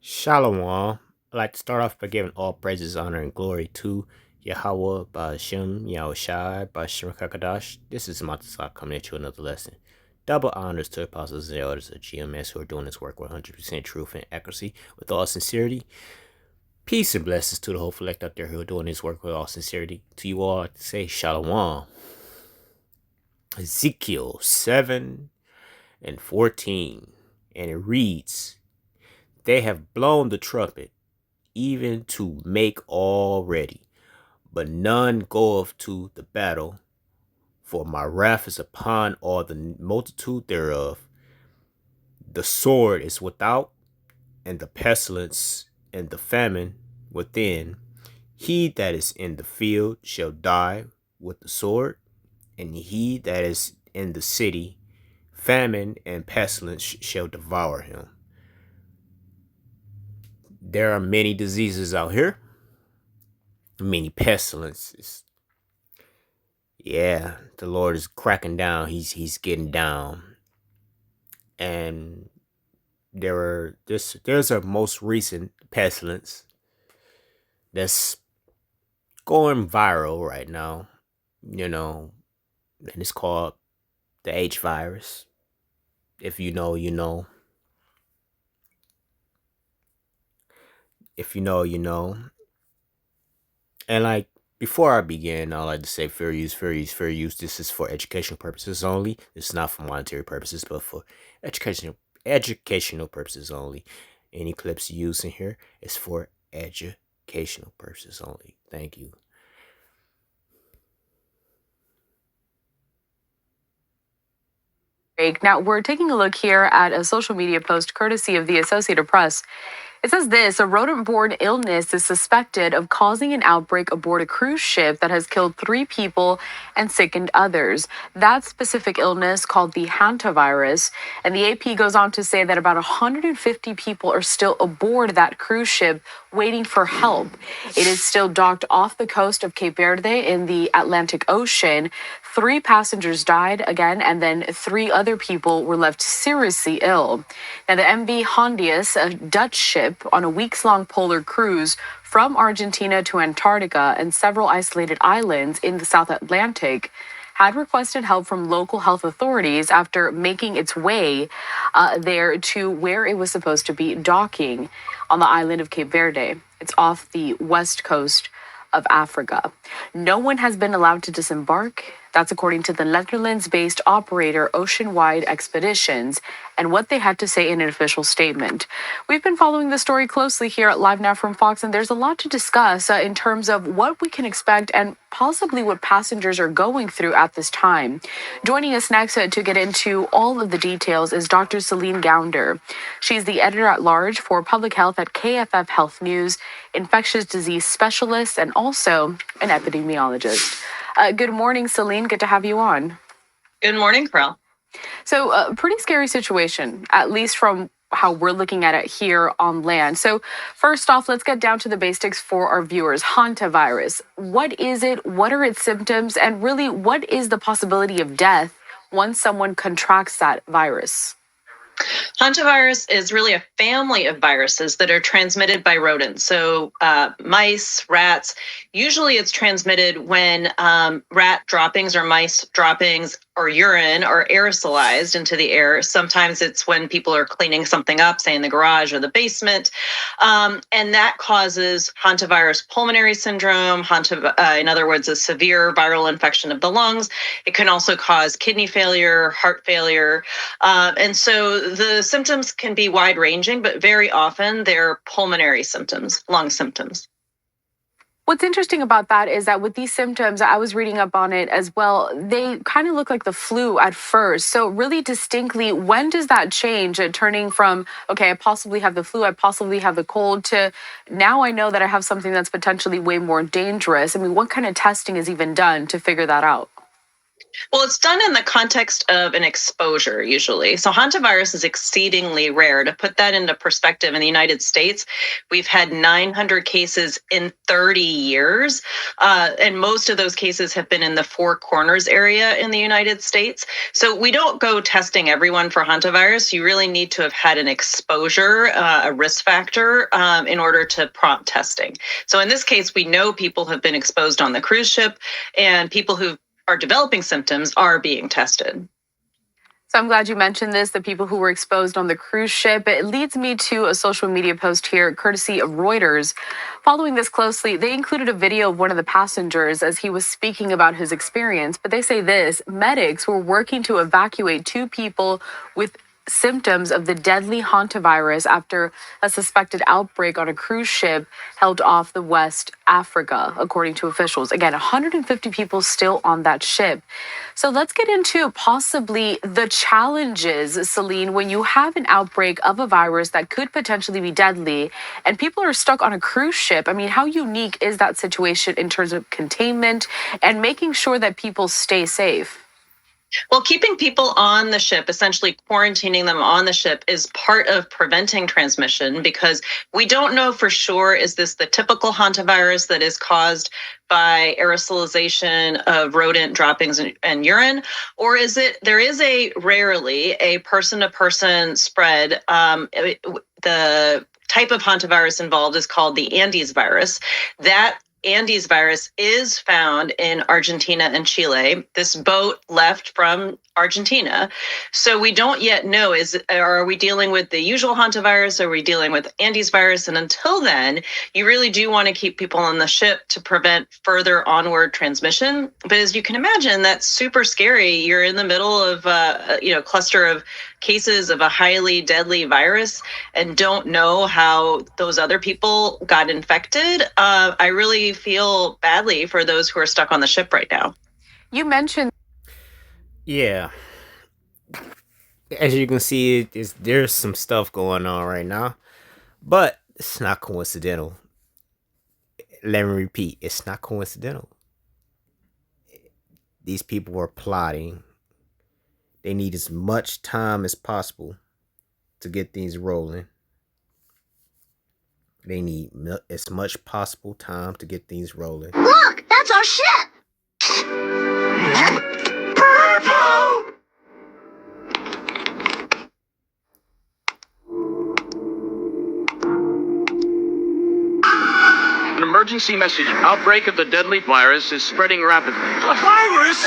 Shalom. I'd like to start off by giving all praises, honor, and glory to Yahweh, Ba'ashem, Yahushai, Ba'ashem Kakadash. This is Matazak coming at you another lesson. Double honors to apostles and elders of GMS who are doing this work with 100% truth and accuracy, with all sincerity. Peace and blessings to the whole elect out there who are doing this work with all sincerity. To you all, I say Shalom. Ezekiel 7 and 14. And it reads, They have blown the trumpet, even to make all ready, but none goeth to the battle, for my wrath is upon all the multitude thereof. The sword is without, and the pestilence and the famine within. He that is in the field shall die with the sword, and he that is in the city, famine and pestilence shall devour him. There are many diseases out here, many pestilences. Yeah, the Lord is cracking down. He's getting down. And there's a most recent pestilence that's going viral right now, and it's called the H virus. If you know, you know. If you know, you know. And like before I begin, I'd like to say fair use, fair use, fair use. This is for educational purposes only. It's not for monetary purposes, but for educational purposes only. Any clips used in here is for educational purposes only. Thank you. Now, we're taking a look here at a social media post courtesy of the Associated Press. It says this: a rodent-borne illness is suspected of causing an outbreak aboard a cruise ship that has killed 3 people and sickened others. That specific illness, called the hantavirus, and the AP goes on to say that about 150 people are still aboard that cruise ship waiting for help. It is still docked off the coast of Cape Verde in the Atlantic Ocean. 3 passengers died again, and then 3 other people were left seriously ill. Now, the MV Hondius, a Dutch ship on a weeks-long polar cruise from Argentina to Antarctica and several isolated islands in the South Atlantic, had requested help from local health authorities after making its way there to where it was supposed to be docking on the island of Cape Verde. It's off the west coast of Africa. No one has been allowed to disembark. That's according to the Netherlands-based operator Oceanwide Expeditions and what they had to say in an official statement. We've been following the story closely here at Live Now from Fox, and there's a lot to discuss in terms of what we can expect and possibly what passengers are going through at this time. Joining us next to get into all of the details is Dr. Celine Gounder. She's the editor-at-large for public health at KFF Health News, infectious disease specialist, and also an epidemiologist. Good morning, Celine. Good to have you on. Good morning, Carl. So, pretty scary situation, at least from how we're looking at it here on land. So, first off, let's get down to the basics for our viewers. Hantavirus. What is it? What are its symptoms? And really, what is the possibility of death once someone contracts that virus? Hantavirus is really a family of viruses that are transmitted by rodents. So mice, rats, usually it's transmitted when rat droppings or mice droppings or urine are aerosolized into the air. Sometimes it's when people are cleaning something up, say in the garage or the basement. And that causes hantavirus pulmonary syndrome, in other words, a severe viral infection of the lungs. It can also cause kidney failure, heart failure. And so the symptoms can be wide ranging, but very often they're pulmonary symptoms, lung symptoms. What's interesting about that is that with these symptoms, I was reading up on it as well, they kind of look like the flu at first. So really distinctly, when does that change, turning from, okay, I possibly have the flu, I possibly have the cold, to now I know that I have something that's potentially way more dangerous? I mean, what kind of testing is even done to figure that out? Well, it's done in the context of an exposure, usually. So, hantavirus is exceedingly rare. To put that into perspective, in the United States, we've had 900 cases in 30 years. And most of those cases have been in the Four Corners area in the United States. So, we don't go testing everyone for hantavirus. You really need to have had an exposure, a risk factor, in order to prompt testing. So, in this case, we know people have been exposed on the cruise ship, and people who are developing symptoms are being tested. So I'm glad you mentioned this, the people who were exposed on the cruise ship. It leads me to a social media post here, courtesy of Reuters. Following this closely, they included a video of one of the passengers as he was speaking about his experience. But they say this: medics were working to evacuate two people with symptoms of the deadly hantavirus after a suspected outbreak on a cruise ship held off the West Africa, according to officials. Again, 150 people still on that ship. So let's get into possibly the challenges, Celine, when you have an outbreak of a virus that could potentially be deadly and people are stuck on a cruise ship. I mean, how unique is that situation in terms of containment and making sure that people stay safe? Well, keeping people on the ship, essentially quarantining them on the ship, is part of preventing transmission, because we don't know for sure, is this the typical hantavirus that is caused by aerosolization of rodent droppings and urine, or is it, there is a rarely a person-to-person spread. The type of hantavirus involved is called the Andes virus. That Andes virus is found in Argentina and Chile. This boat left from Argentina. So we don't yet know, are we dealing with the usual hantavirus? Are we dealing with Andes virus? And until then, you really do want to keep people on the ship to prevent further onward transmission. But as you can imagine, that's super scary. You're in the middle of a cluster of cases of a highly deadly virus and don't know how those other people got infected. I really feel badly for those who are stuck on the ship right now. You mentioned. Yeah, as you can see, there's some stuff going on right now, but it's not coincidental. Let me repeat, it's not coincidental. These people are plotting. They need as much time as possible to get things rolling. They need as much possible time to get things rolling. Look, that's our ship! Purple! An emergency message. Outbreak of the deadly virus is spreading rapidly. A virus?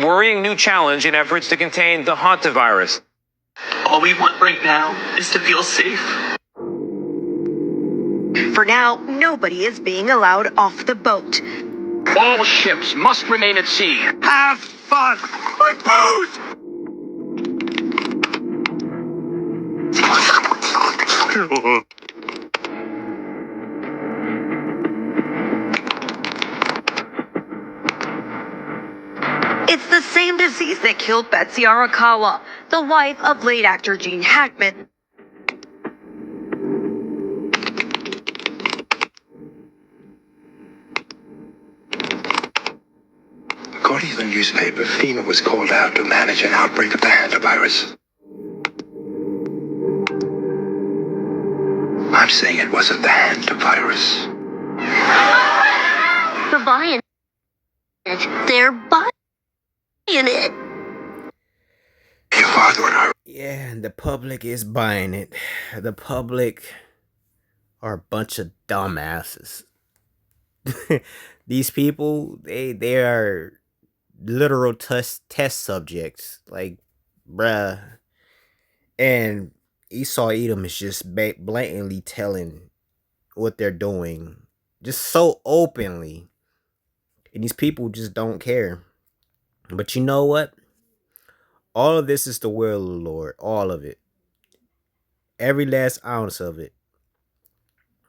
Worrying new challenge in efforts to contain the hantavirus. All we want right now is to feel safe. For now, nobody is being allowed off the boat. All ships must remain at sea. Have fun! My boat! It's the same disease that killed Betsy Arakawa, the wife of late actor Gene Hackman. According to the newspaper, FEMA was called out to manage an outbreak of the hantavirus. I'm saying it wasn't the hantavirus. They're buying it. They're buying it. Your father and I. Yeah, the public is buying it. The public are a bunch of dumbasses. These people, they are literal test subjects. Like, bruh. And Esau Edom is just blatantly telling what they're doing, just so openly. And these people just don't care. But you know what? All of this is the will of the Lord. All of it. Every last ounce of it.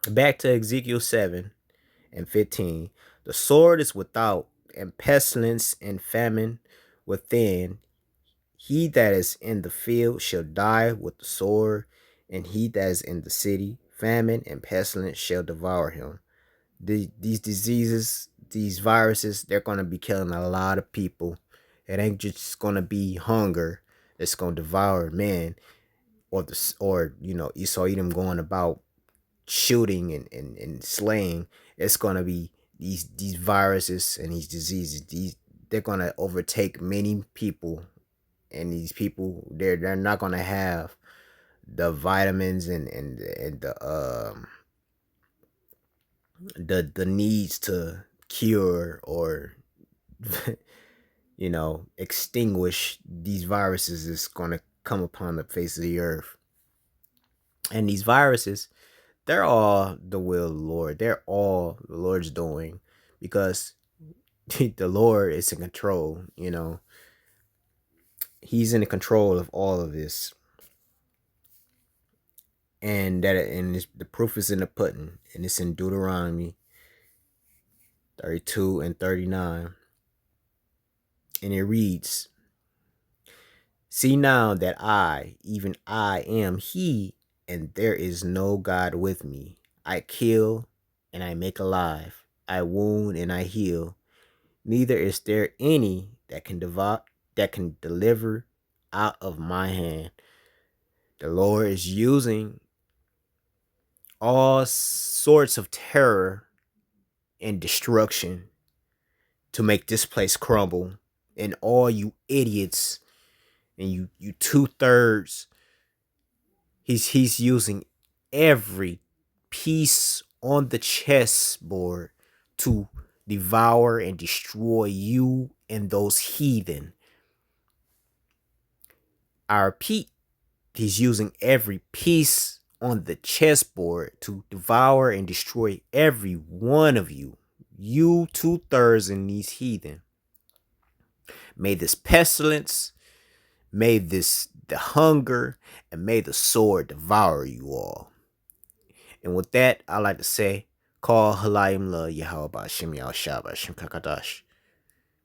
Back to Ezekiel 7:15. The sword is without, and pestilence and famine within. He that is in the field shall die with the sword, and he that is in the city, famine and pestilence shall devour him. these diseases, these viruses, they're gonna be killing a lot of people. It ain't just gonna be hunger that's gonna devour men, or you saw them going about shooting and slaying. It's gonna be these viruses and these diseases. They're gonna overtake many people, and these people they're not gonna have the vitamins and the needs to cure or extinguish these viruses is going to come upon the face of the earth. And these viruses, they're all the will of the Lord. They're all the Lord's doing, because the Lord is in control. He's in control of all of this. And the proof is in the pudding, and it's in Deuteronomy 32 and 39. And it reads, "See now that I, even I, am He, and there is no God with me. I kill and I make alive. I wound and I heal. Neither is there any that can deliver out of my hand." The Lord is using all sorts of terror and destruction to make this place crumble. And all you idiots and you 2/3, he's using every piece on the chessboard to devour and destroy you and those heathen. I repeat, he's using every piece on the chessboard to devour and destroy every one of you. You 2/3 in these heathen. May this pestilence, may the hunger, and may the sword devour you all. And with that, I like to say, Call Halayim La Yahweh Shem Yahshua Shem Kakadash.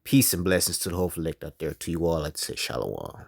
Peace and blessings to the whole elect out there. To you all, I like to say Shalom.